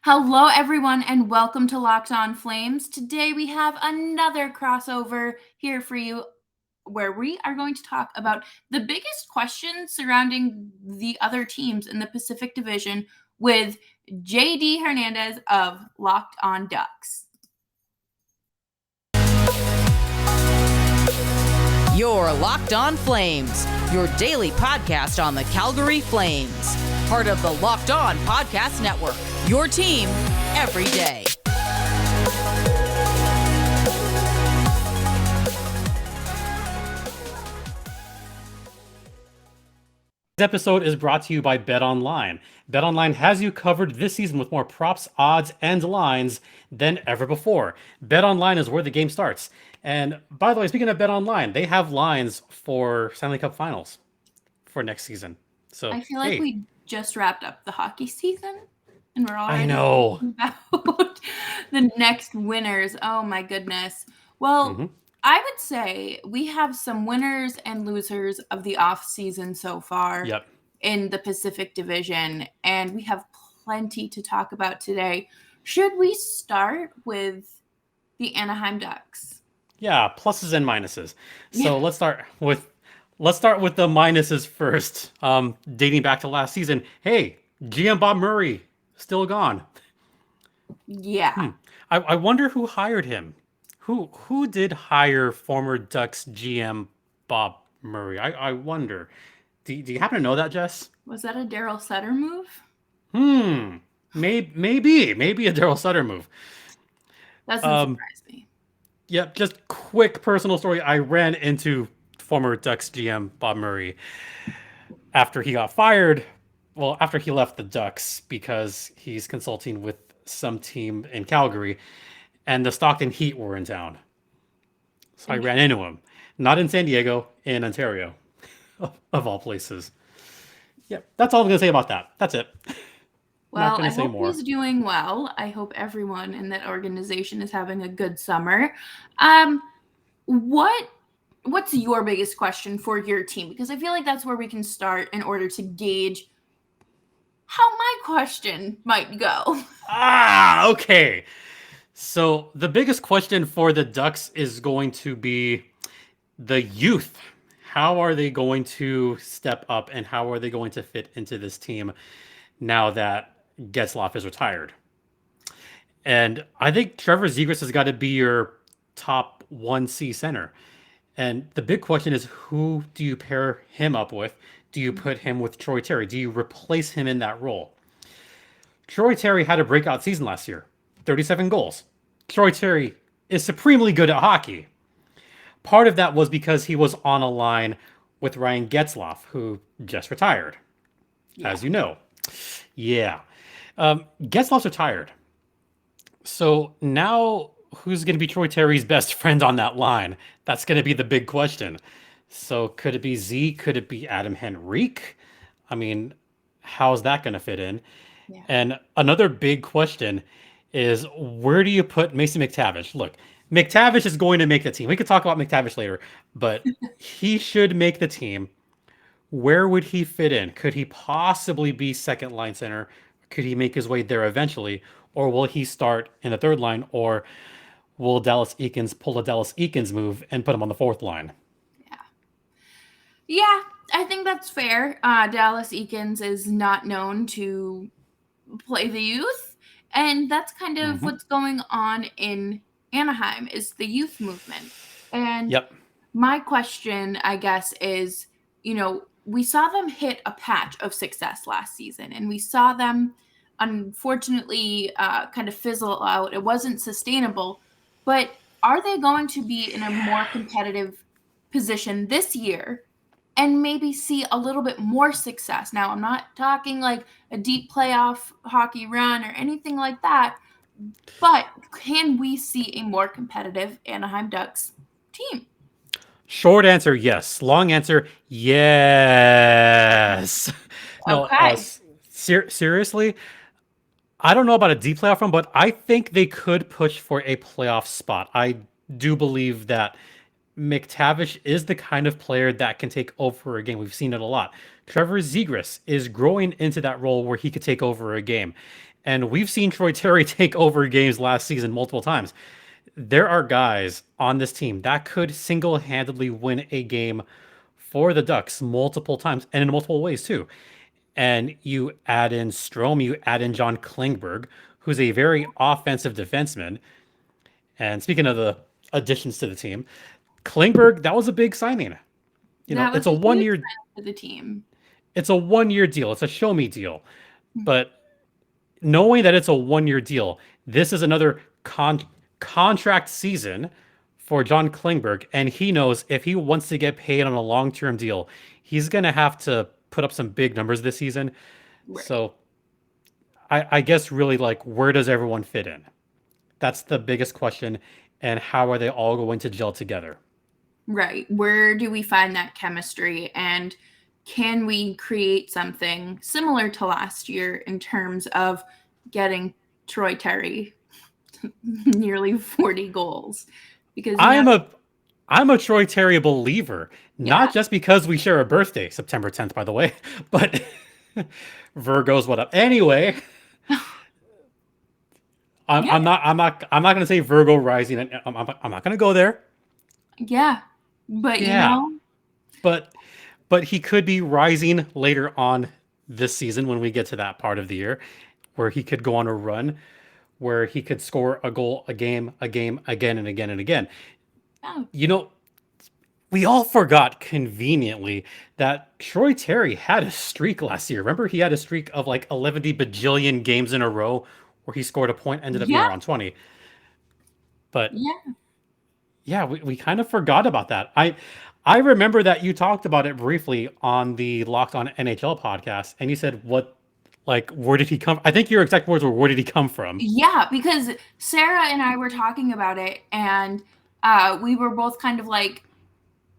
Hello, everyone, and welcome to Locked On Flames. Today we have another crossover here for you where we are going to talk about the biggest questions surrounding the other teams in the Pacific Division with JD Hernandez of Locked On Ducks. You're Locked On Flames, your daily podcast on the Calgary Flames. Part of the Locked On Podcast Network, your team every day. This episode is brought to you by BetOnline. BetOnline has you covered this season with more props, odds, and lines than ever before. BetOnline is where the game starts. And by the way, speaking of BetOnline, they have lines for Stanley Cup Finals for next season. So I feel like we just wrapped up the hockey season and we're already talking about the next winners. Oh my goodness. Well, I would say we have some winners and losers of the off season so far in the Pacific Division, and we have plenty to talk about today. Should we start with the Anaheim Ducks? Yeah, pluses and minuses. So let's start with the minuses first. Dating back to last season, hey, GM Bob Murray still gone. Yeah. I wonder who hired him. Who did hire former Ducks GM Bob Murray? I wonder. Do you happen to know that, Jess? Was that a Darryl Sutter move? Maybe a Darryl Sutter move. Doesn't surprise me. Yep, just quick personal story. I ran into former Ducks GM Bob Murray after he got fired. Well, after he left the Ducks because he's consulting with some team in Calgary, and the Stockton Heat were in town. So I ran into him. Not in San Diego, in Ontario, of all places. Yep, that's all I'm going to say about that. That's it. Well, I hope he's doing well. I hope everyone in that organization is having a good summer. What's your biggest question for your team? Because I feel like that's where we can start in order to gauge how my question might go. Okay. So the biggest question for the Ducks is going to be the youth. How are they going to step up and how are they going to fit into this team now that Getzlaf is retired? And I think Trevor Zegras has got to be your top 1C center. And the big question is, who do you pair him up with? Do you put him with Troy Terry? Do you replace him in that role? Troy Terry had a breakout season last year. 37 goals. Troy Terry is supremely good at hockey. Part of that was because he was on a line with Ryan Getzlaf, who just retired, as you know. Getzlaf's retired. So now who's going to be Troy Terry's best friend on that line? That's going to be the big question. So could it be Z? Could it be Adam Henrique? I mean, how's that going to fit in? Yeah. And another big question is, where do you put Mason McTavish? Look, McTavish is going to make the team. We could talk about McTavish later, but he should make the team. Where would he fit in? Could he possibly be second line center? Could he make his way there eventually? Or will he start in the third line? Or will Dallas Eakins pull a Dallas Eakins move and put him on the fourth line? Yeah, I think that's fair. Dallas Eakins is not known to play the youth, and that's kind of what's going on in Anaheim is the youth movement. And my question, I guess, is, we saw them hit a patch of success last season, and we saw them, unfortunately, kind of fizzle out. It wasn't sustainable, but are they going to be in a more competitive position this year and maybe see a little bit more success? Now, I'm not talking like a deep playoff hockey run or anything like that, but can we see a more competitive Anaheim Ducks team? Short answer, yes. Long answer, yes. Okay. Seriously, I don't know about a deep playoff run, but I think they could push for a playoff spot. I do believe that McTavish is the kind of player that can take over a game. We've seen it a lot. Trevor Zegras is growing into that role where he could take over a game. And we've seen Troy Terry take over games last season multiple times. There are guys on this team that could single-handedly win a game for the Ducks multiple times and in multiple ways too. And you add in Strome, you add in John Klingberg, who's a very offensive defenseman. And speaking of the additions to the team, Klingberg, that was a big signing. That was it's a huge 1 sign year for the team. it's a 1 year deal. It's a show me deal. But knowing that it's a 1 year deal, this is another contract season for John Klingberg, and he knows if he wants to get paid on a long-term deal, he's going to have to put up some big numbers this season. Right. So I guess really like, where does everyone fit in? That's the biggest question. And how are they all going to gel together? Right. Where do we find that chemistry? And can we create something similar to last year in terms of getting Troy Terry nearly 40 goals? Because I'm a Troy Terry believer, not just because we share a birthday, September 10th, by the way, but Virgo's what up. Anyway, I'm not going to say Virgo rising. I'm not going to go there. Yeah, but but he could be rising later on this season when we get to that part of the year where he could go on a run where he could score a goal a game again and again and again. Oh. We all forgot conveniently that Troy Terry had a streak last year. Remember, he had a streak of like 11 bajillion games in a row where he scored a point, ended up being around 20. But yeah, we kind of forgot about that. I remember that you talked about it briefly on the Locked On NHL podcast, and you said, where did he come? I think your exact words were, where did he come from? Yeah, because Sarah and I were talking about it, and we were both kind of like,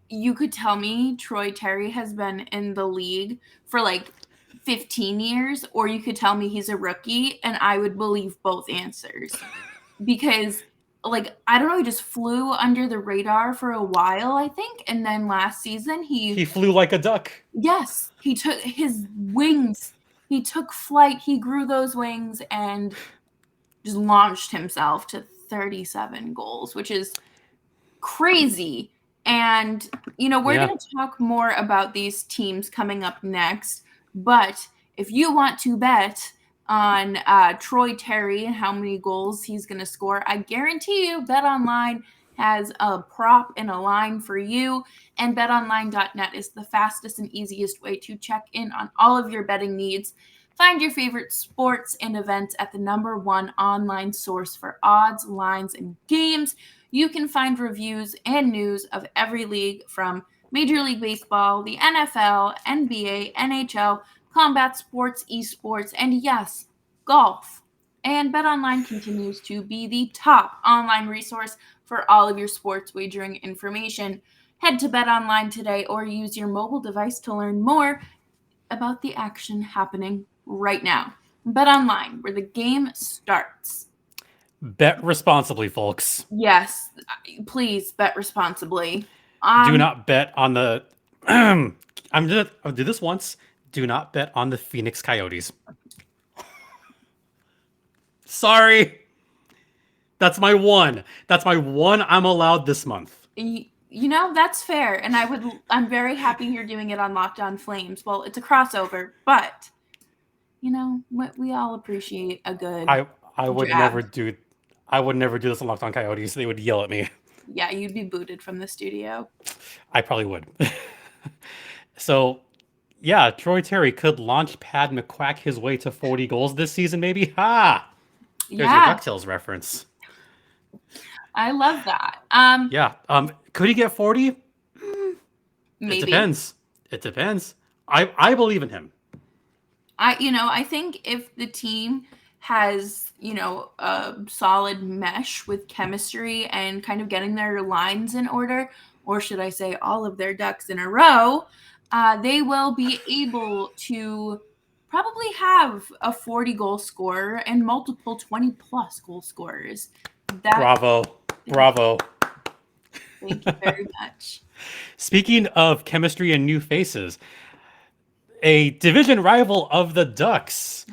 you could tell me Troy Terry has been in the league for like 15 years, or you could tell me he's a rookie, and I would believe both answers. Because, like, I don't know, he just flew under the radar for a while, I think, and then last season he flew like a duck. Yes, he took his wings, he took flight, he grew those wings, and just launched himself to 37 goals, which is crazy. And, we're going to talk more about these teams coming up next. But if you want to bet on Troy Terry and how many goals he's going to score, I guarantee you BetOnline has a prop and a line for you. And betonline.net is the fastest and easiest way to check in on all of your betting needs. Find your favorite sports and events at the #1 online source for odds, lines, and games. You can find reviews and news of every league from Major League Baseball, the NFL, NBA, NHL, combat sports, esports, and yes, golf. And BetOnline continues to be the top online resource for all of your sports wagering information. Head to BetOnline today or use your mobile device to learn more about the action happening right now. BetOnline, where the game starts. Bet responsibly, folks. Yes, please bet responsibly. Do not bet on the. I'll do this once. Do not bet on the Phoenix Coyotes. Sorry. That's my one. I'm allowed this month. That's fair, and I'm very happy you're doing it on Locked On Flames. Well, it's a crossover, but we all appreciate a good. I would never do this on Locked On Coyotes. They would yell at me. Yeah, you'd be booted from the studio. I probably would. So, yeah, Troy Terry could launch Pad McQuack his way to 40 goals this season, maybe. Ha! There's your DuckTales reference. I love that. Yeah. Could he get 40? Maybe. It depends. I believe in him. I think if the team has, a solid mesh with chemistry and kind of getting their lines in order, or should I say all of their ducks in a row, they will be able to probably have a 40-goal scorer and multiple 20-plus goal scorers. Bravo. Thank you very much. Speaking of chemistry and new faces, a division rival of the Ducks,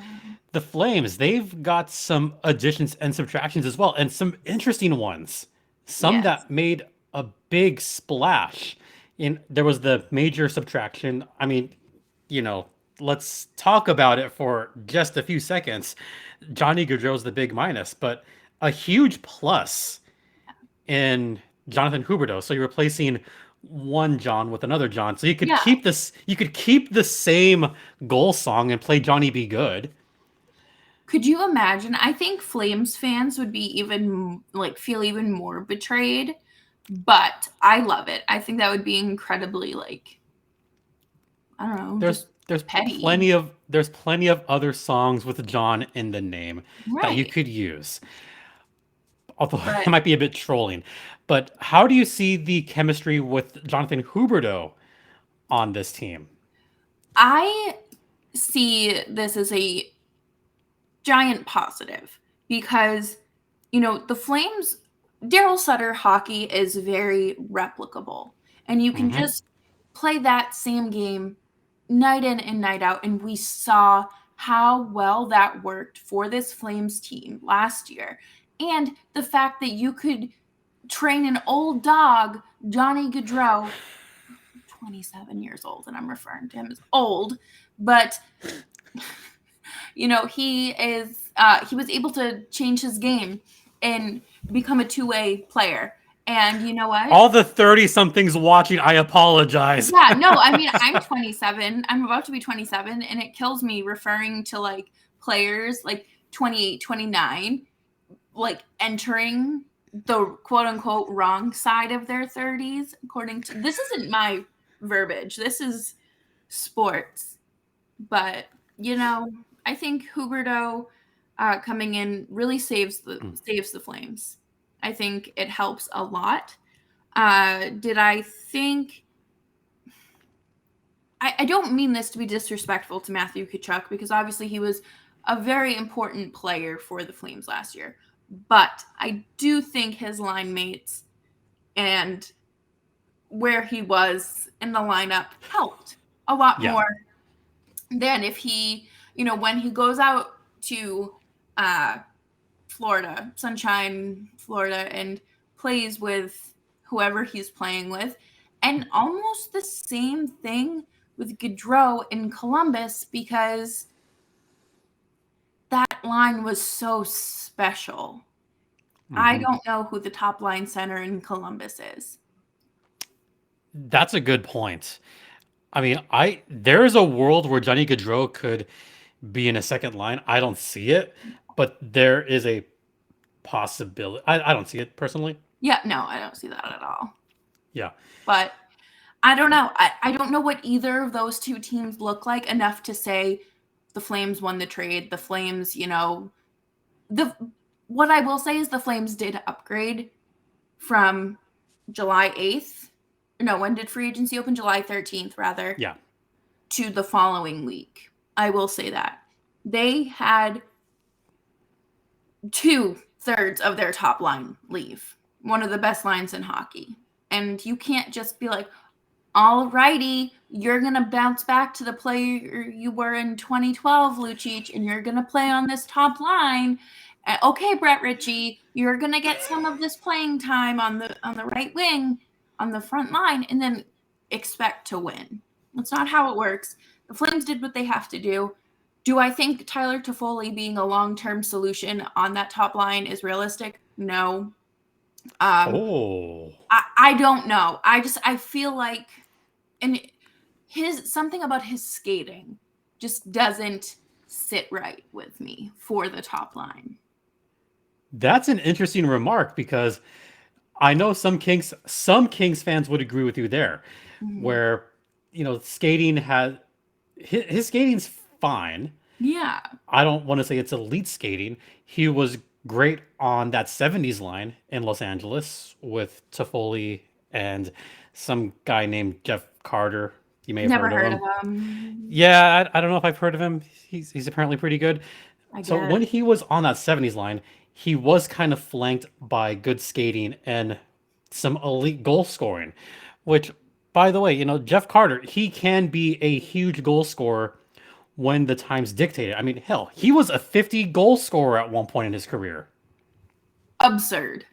the Flames, they've got some additions and subtractions as well, and some interesting ones. Some Yes. that made a big splash. There was the major subtraction. I mean, you know, let's talk about it for just a few seconds. Johnny Gaudreau's the big minus, but a huge plus in Jonathan Huberdeau. So you're replacing one John with another John. So Yeah. you could keep the same goal song and play Johnny Be Good. Could you imagine? I think Flames fans would be even like feel even more betrayed, but I love it. I think that would be incredibly like I don't know, just There's petty. there's plenty of other songs with John in the name that you Right. could use. Although But it might be a bit trolling. But how do you see the chemistry with Jonathan Huberdeau on this team? I see this as a giant positive because the Flames Darryl Sutter hockey is very replicable and you can Hmm. just play that same game night in and night out, and we saw how well that worked for this Flames team last year. And the fact that you could train an old dog, Johnny Gaudreau, 27 years old, and I'm referring to him as old, but he was able to change his game and become a two-way player. And you know what? All the 30 somethings watching, I apologize. Yeah, no, I mean, I'm 27. I'm about to be 27, and it kills me referring to like players like 28, 29, like entering the quote unquote wrong side of their 30s. According to this, isn't my verbiage, this is sports. But, I think Huberto coming in really saves the Flames. I think it helps a lot. Did I think I don't mean this to be disrespectful to Matthew Tkachuk because obviously he was a very important player for the Flames last year. But I do think his line mates and where he was in the lineup helped a lot Yeah. more than if he, when he goes out to Florida, Sunshine, Florida, and plays with whoever he's playing with. And almost the same thing with Gaudreau in Columbus because that line was so special. I Hmm. don't know who the top line center in Columbus is. That's a good point. I mean, there's a world where Johnny Gaudreau could be in a second line. I don't see it, but there is a possibility. I don't see it personally. Yeah, no, I don't see that at all. Yeah. But I don't know. I don't know what either of those two teams look like enough to say the Flames won the trade. The Flames, what I will say is the Flames did upgrade from July 8th. No, when did free agency open? July 13th, rather. Yeah. To the following week. I will say that. They had 2/3 of their top line leave. One of the best lines in hockey. And you can't just be like, all righty, you're going to bounce back to the player you were in 2012, Lucic, and you're going to play on this top line. Okay, Brett Ritchie, you're going to get some of this playing time on the right wing, on the front line, and then expect to win. That's not how it works. The Flames did what they have to do. Do I think Tyler Toffoli being a long-term solution on that top line is realistic? No. Oh. I don't know. I feel like, and something about his skating just doesn't sit right with me for the top line. That's an interesting remark because I know some Kings fans would agree with you there, Mm-hmm. where skating has his skating's fine. Yeah. I don't want to say it's elite skating. He was great on that 70s line in Los Angeles with Toffoli and some guy named Jeff Carter. You may have Never heard of heard him. of him. Yeah, I don't know if I've heard of him. He's apparently pretty good. I So guess. when he was on that 70s line, he was kind of flanked by good skating and some elite goal scoring, which, by the way, Jeff Carter, he can be a huge goal scorer when the times dictated. I mean, hell, he was a 50 goal scorer at one point in his career. Absurd.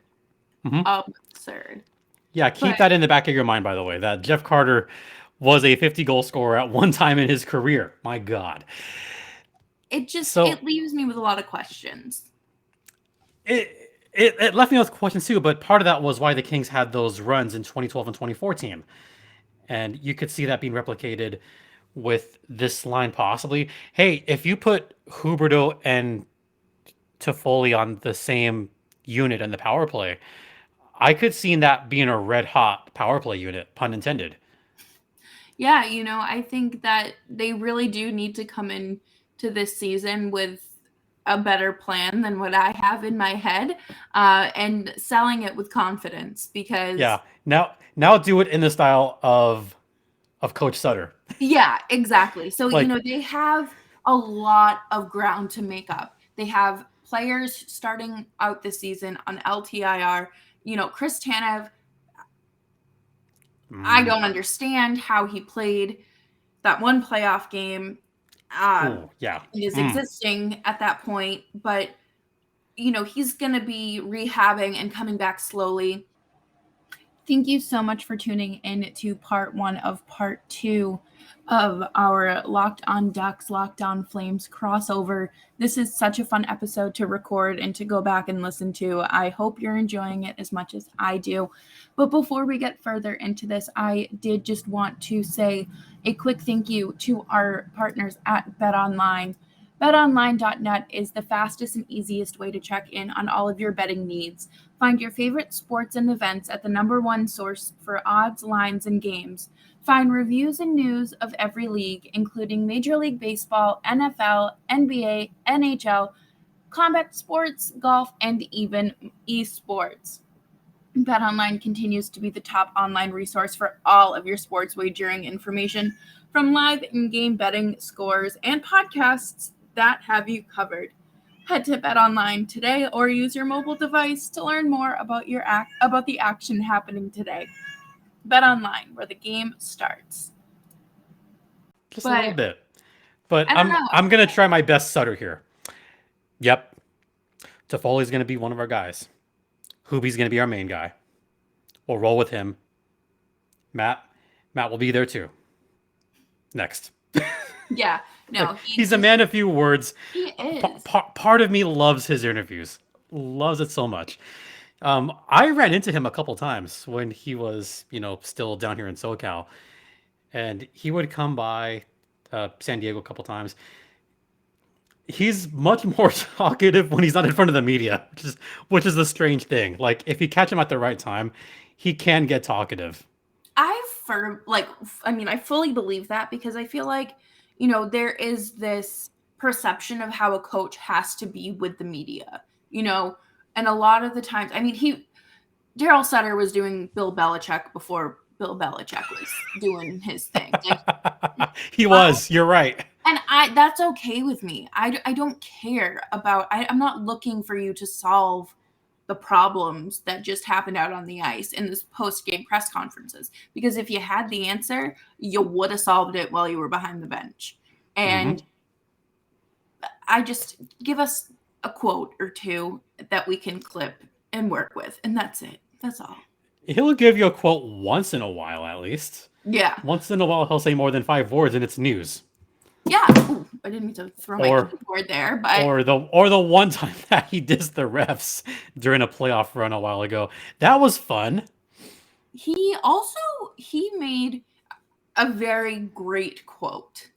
Mm-hmm. Absurd. Yeah, keep that in the back of your mind, by the way, that Jeff Carter was a 50 goal scorer at one time in his career. My God. It leaves me with a lot of questions. It left me with questions too, but part of that was why the Kings had those runs in 2012 and 2014. And you could see that being replicated with this line possibly. Hey, if you put Huberdeau and Toffoli on the same unit in the power play, I could see that being a red hot power play unit, pun intended. Yeah, I think that they really do need to come in to this season with a better plan than what I have in my head, and selling it with confidence because now do it in the style of Coach Sutter. Yeah, exactly. So Like, they have a lot of ground to make up. They have players starting out this season on LTIR. Chris Tanev, I don't understand how he played that one playoff game. Is existing at that point, but he's going to be rehabbing and coming back slowly. Thank you so much for tuning in to part 1 of part 2 of our Locked On Ducks, Locked On Flames crossover. This is such a fun episode to record and to go back and listen to. I hope you're enjoying it as much as I do. But before we get further into this, I did just want to say a quick thank you to our partners at BetOnline. BetOnline.net is the fastest and easiest way to check in on all of your betting needs. Find your favorite sports and events at the #1 source for odds, lines, and games. Find reviews and news of every league, including Major League Baseball, NFL, NBA, NHL, combat sports, golf, and even esports. BetOnline continues to be the top online resource for all of your sports wagering information, from live in-game betting, scores, and podcasts that have you covered. Head to BetOnline today or use your mobile device to learn more about the action happening today. BetOnline, where the game starts. Just a little bit. But I'm going to try my best Sutter here. Yep. Toffoli's going to be one of our guys. Hubie's going to be our main guy. We'll roll with him. Matt will be there too. Next. Yeah. No, he's a man of few words. He is. Part of me loves his interviews. Loves it so much. I ran into him a couple times when he was, still down here in SoCal. And he would come by San Diego a couple times. He's much more talkative when he's not in front of the media, which is the strange thing. Like, if you catch him at the right time, he can get talkative. I fully believe that, because I feel like, there is this perception of how a coach has to be with the media, and a lot of the times, Darryl Sutter was doing Bill Belichick before Bill Belichick was doing his thing. You're right. And that's okay with me. I don't care about, I'm not looking for you to solve the problems that just happened out on the ice in this post-game press conferences. Because if you had the answer, you would have solved it while you were behind the bench. And I just give us a quote or two that we can clip and work with. And that's it. That's all. He'll give you a quote once in a while, at least. Yeah. Once in a while, he'll say more than 5 words and it's news. Yeah. Ooh, I didn't mean to throw my keyboard there, but or the one time that he dissed the refs during a playoff run a while ago. That was fun. He made a very great quote.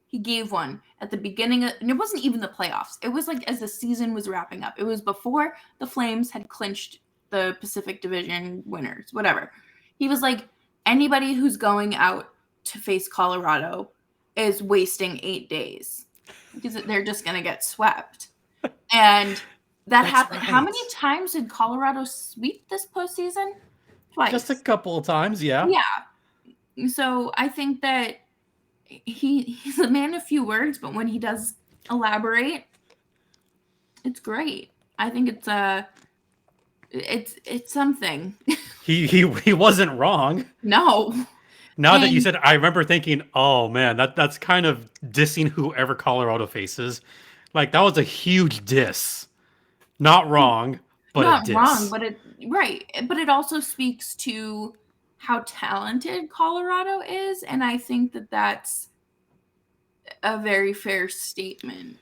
He gave one at the beginning and it wasn't even the playoffs. It was like as the season was wrapping up. It was before the Flames had clinched the Pacific Division winners, whatever. He was like, anybody who's going out to face Colorado is wasting 8 days because they're just going to get swept. And that happened. Right. How many times did Colorado sweep this postseason? Twice. Just a couple of times, yeah. Yeah. So I think that he's a man of few words, but when he does elaborate, it's great. I think it's something. He wasn't wrong. No. Now that you And said, I remember thinking, oh man, that's kind of dissing whoever Colorado faces. Like that was a huge diss. Not wrong, but a not wrong, diss. but it also speaks to how talented Colorado is, and I think that that's a very fair statement.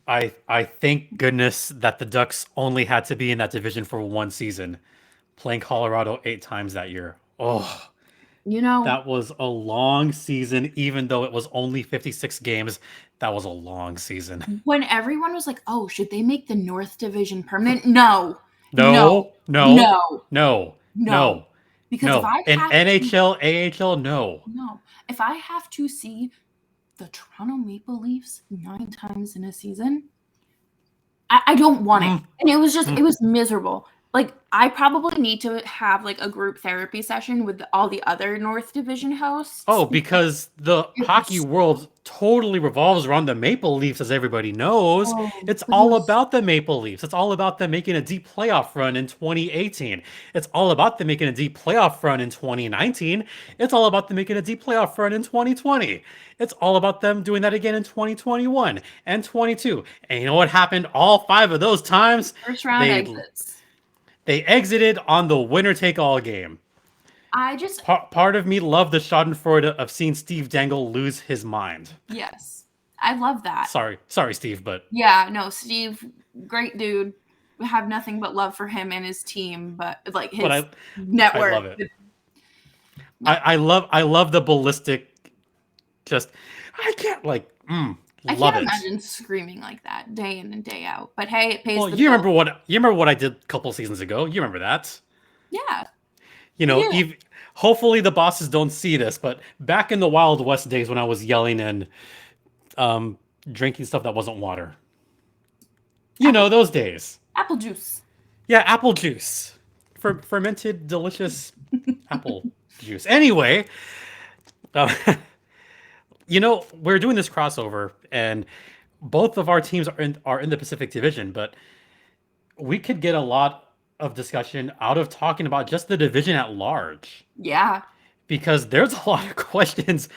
I thank goodness that the Ducks only had to be in that division for one season, playing Colorado 8 times that year. Oh, You know, that was a long season, even though it was only 56 games. That was a long season. when everyone was like, "Oh, should they make the North Division permanent?" No, no, No, no, no, no, no. no, Because if no. I In have to, NHL, AHL, no. no, if I have to see the Toronto Maple Leafs 9 times in a season, I don't want it. Mm, And it mm. was miserable. Like, I probably need to have like a group therapy session with all the other North Division hosts Oh, because because the it hockey was, world totally revolves around the Maple Leafs, as everybody knows. oh, It's but it all was about the Maple Leafs. It's all about them making a deep playoff run in 2018. It's all about them making a deep playoff run in 2019. It's all about them making a deep playoff run in 2020. It's all about them doing that again in 2021 and 22. And you know what happened all 5 of those times? first round They exits. they exited on the winner take all game. I just, Part of me loved the Schadenfreude of seeing Steve Dangle lose his mind. yes, I love that. Sorry, Steve, but Yeah, no, Steve, great dude. Have nothing but love for him and his team, but like but his I network. love it. No, I love the ballistic. Just I can't I love can't it. imagine screaming like that day in and day out. But hey, it pays Well, the you bill. remember what I did a couple seasons ago. You remember that? Yeah, You know, yeah. hopefully the bosses don't see this, but back in the Wild West days when I was yelling and um, drinking stuff that wasn't water, you Apple know those days. apple juice. Yeah, apple juice. Fermented, delicious apple juice. Anyway, uh, you know, we're doing this crossover, and both of our teams are in the Pacific Division, but we could get a lot of discussion out of talking about just the division at large, Yeah, because there's a lot of questions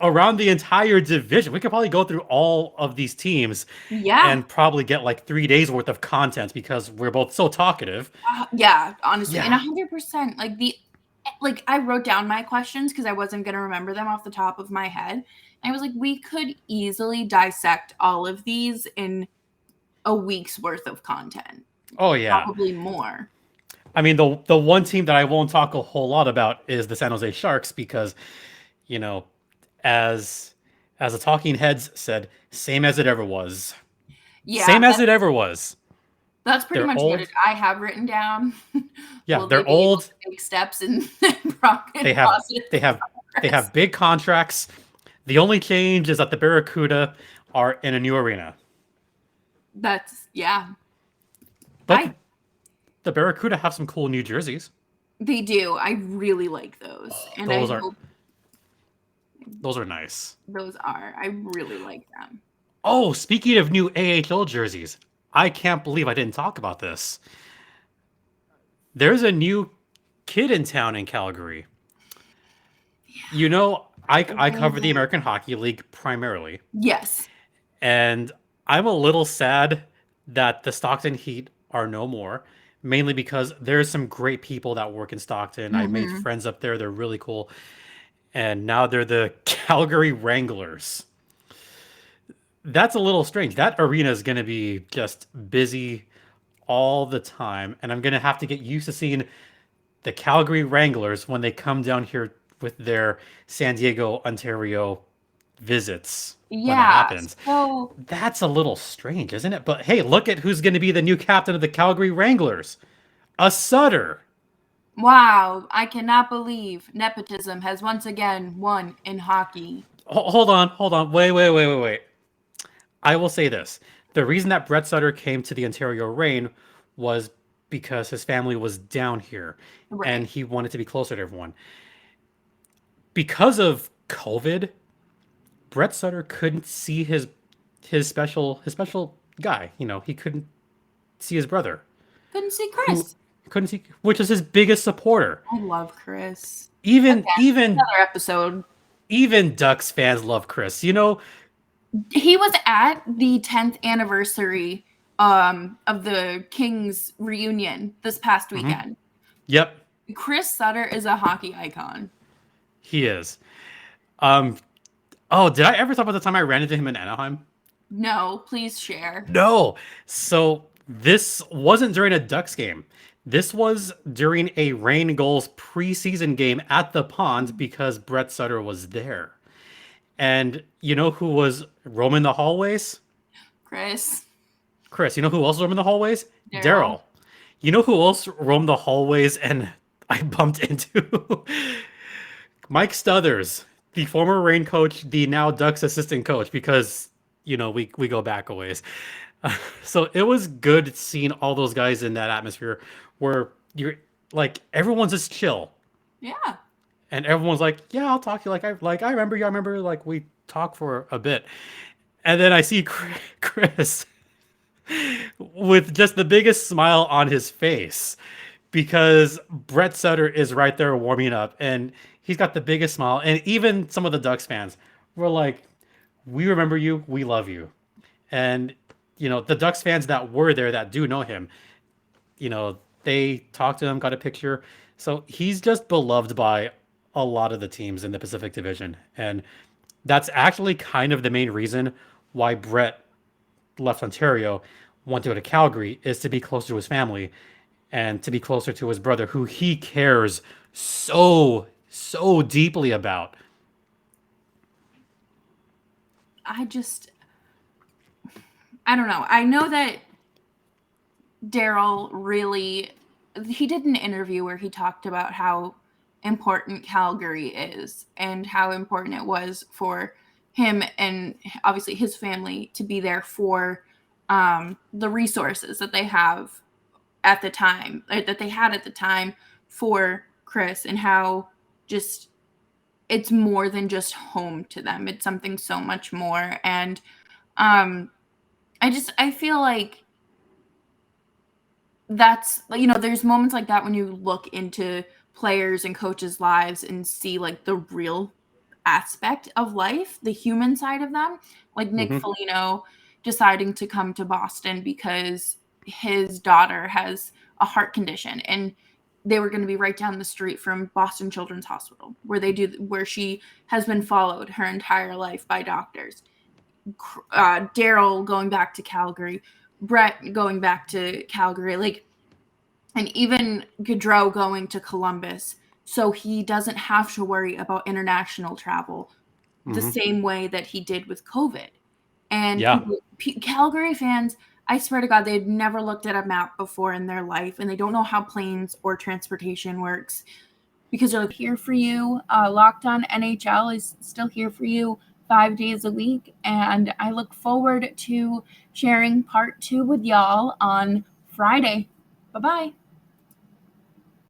around the entire division. We could probably go through all of these teams yeah, and probably get like 3 days worth of content because we're both so talkative. yeah. Honestly, and Yeah. 100%. Like I wrote down my questions because I wasn't gonna remember them off the top of my head. And I was like, we could easily dissect all of these in a week's worth of content, Oh yeah. probably more. I mean, the one team that I won't talk a whole lot about is the San Jose Sharks because, you know, as the talking heads said, same as it ever was. Yeah, Same as it ever was. that's pretty They're much what old. I have written down. Yeah, Will they they're be able to old. take steps in They have positive they have they progress? have big contracts. The only change is that the Barracuda are in a new arena. That's yeah. But the Barracuda have some cool new jerseys. They do. I really like those, and I Those are hope those are nice. those are. I really like them. Oh, speaking of new AHL jerseys, I can't believe I didn't talk about this. There's a new kid in town in Calgary. You know, I cover the American Hockey League primarily, Yes. and I'm a little sad that the Stockton Heat are no more, mainly because there's some great people that work in Stockton. I made Mhm. friends up there, they're really cool. And now they're the Calgary Wranglers. That's a little strange. That arena is going to be just busy all the time, and I'm going to have to get used to seeing the Calgary Wranglers when they come down here with their San Diego, Ontario visits when that Yeah. happens. So That's a little strange, isn't it? But hey, look at who's going to be the new captain of the Calgary Wranglers. A Sutter. wow, I cannot believe nepotism has once again won in hockey. Hold on. Wait. I will say this. The reason that Brett Sutter came to the Ontario Reign was because his family was down here and Right. he wanted to be closer to everyone. Because of COVID, Brett Sutter couldn't see his special guy. You know, he couldn't see his brother, Couldn't see who Chris. couldn't see, which is his biggest supporter. I love Chris. Even Another episode. even Ducks fans love Chris. He was at the 10th anniversary of the Kings reunion this past weekend. Yep. Chris Sutter is a hockey icon. He is. Did I ever talk about the time I ran into him in Anaheim? No, please share. No. So this wasn't during a Ducks game. This was during a Rain Goals preseason game at the Pond because Brett Sutter was there. And you know who was roaming the hallways? Chris. You know who else roamed the hallways? Darryl. You know who else roamed the hallways and I bumped into? Mike Stuthers, the former Rain coach, the now Ducks assistant coach, because, we go back a ways. So it was good seeing all those guys in that atmosphere where you're like, everyone's just chill. Yeah. And everyone's like, yeah, I'll talk to you. I remember you. I remember like we talked for a bit. And then I see Chris with just the biggest smile on his face because Brett Sutter is right there warming up and he's got the biggest smile. And even some of the Ducks fans were like, we remember you. We love you. And, the Ducks fans that were there that do know him, they talked to him, got a picture. So he's just beloved by a lot of the teams in the Pacific Division. And that's actually kind of the main reason why Brett left Ontario, went to go to Calgary, is to be closer to his family and to be closer to his brother, who he cares so deeply about. I don't know. I know that Darryl he did an interview where he talked about how important Calgary is and how important it was for him and obviously his family to be there for the resources that they have at the time, that they had at the time for Chris, and how just it's more than just home to them. It's something so much more. And I feel like that's, there's moments like that when you look into players and coaches' lives and see like the real aspect of life, the human side of them, like Nick Foligno deciding to come to Boston because his daughter has a heart condition and they were going to be right down the street from Boston Children's Hospital where she has been followed her entire life by doctors. Darryl going back to Calgary, Brett going back to Calgary, and even Gaudreau going to Columbus, so he doesn't have to worry about international travel the same way that he did with COVID. And Calgary fans, I swear to God, they'd never looked at a map before in their life, and they don't know how planes or transportation works because they're here for you. Locked On NHL is still here for you 5 days a week, and I look forward to sharing part 2 with y'all on Friday. Bye-bye.